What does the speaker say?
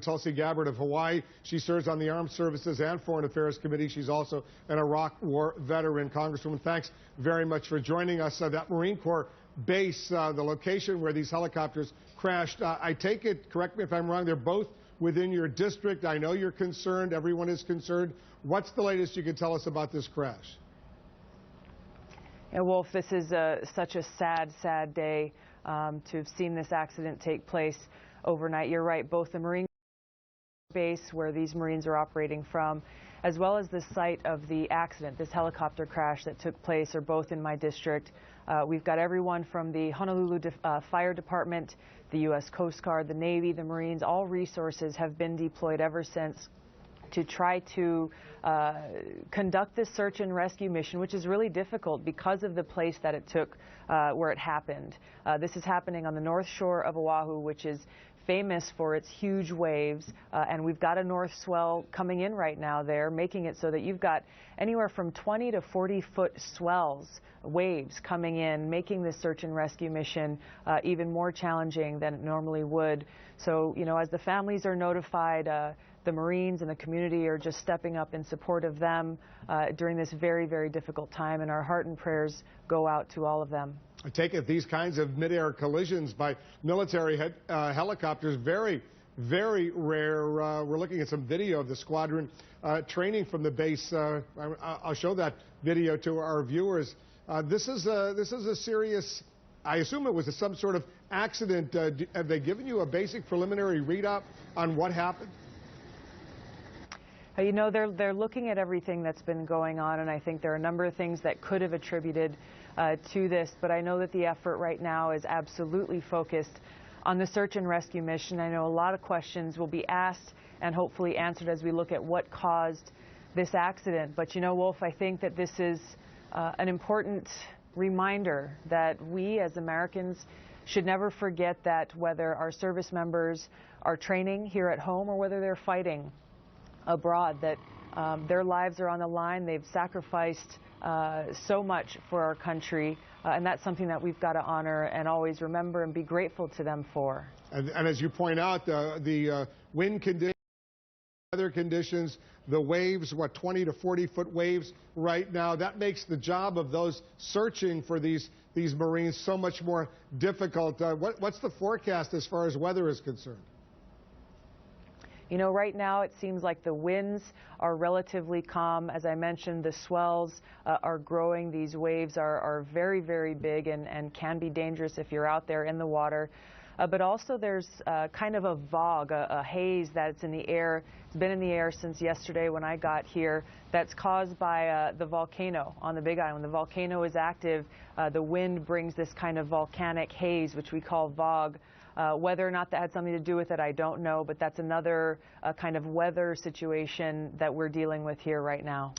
Tulsi Gabbard of Hawaii. She serves on the Armed Services and Foreign Affairs Committee. She's also an Iraq War veteran. Congresswoman, thanks very much for joining us. That Marine Corps base, the location where these helicopters crashed, I take it, correct me if I'm wrong, they're both within your district. I know you're concerned. Everyone is concerned. What's the latest you can tell us about this crash? Yeah, Wolf, this is such a sad, sad day to have seen this accident take place overnight. You're right, both the Marine base where these Marines are operating from, as well as the site of the accident, this helicopter crash that took place, are both in my district. We've got everyone from the Honolulu Fire Department, the U.S. Coast Guard, the Navy, the Marines. All resources have been deployed ever since to try to conduct this search and rescue mission, which is really difficult because of the place that it took, where it happened. This is happening on the north shore of Oahu, which is famous for its huge waves, and we've got a north swell coming in right now there, making it so that you've got anywhere from 20 to 40-foot swells, waves coming in, making this search and rescue mission even more challenging than it normally would. So, you know, as the families are notified, the Marines and the community are just stepping up in support of them during this very, very difficult time, and our heart and prayers go out to all of them. I take it these kinds of mid-air collisions by military helicopters, very, very rare. We're looking at some video of the squadron training from the base. I'll show that video to our viewers. This is a serious, I assume it was some sort of accident. Have they given you a basic preliminary readout on what happened? You know, they're looking at everything that's been going on, and I think there are a number of things that could have attributed to this, but I know that the effort right now is absolutely focused on the search and rescue mission. I know a lot of questions will be asked and hopefully answered as we look at what caused this accident. But you know, Wolf, I think that this is an important reminder that we as Americans should never forget that whether our service members are training here at home or whether they're fighting abroad, that their lives are on the line. They've sacrificed so much for our country, and that's something that we've got to honor and always remember and be grateful to them for. And as you point out, the wind conditions, weather conditions, the waves, what, 20 to 40-foot waves right now, that makes the job of those searching for these Marines so much more difficult. What's the forecast as far as weather is concerned? You know, right now it seems like the winds are relatively calm. As I mentioned, the swells are growing. These waves are very, very big and can be dangerous if you're out there in the water. But also there's kind of a fog, a haze that's in the air. It's been in the air since yesterday when I got here. That's caused by the volcano on the Big Island. When the volcano is active, the wind brings this kind of volcanic haze, which we call fog. Whether or not that had something to do with it, I don't know, but that's another kind of weather situation that we're dealing with here right now.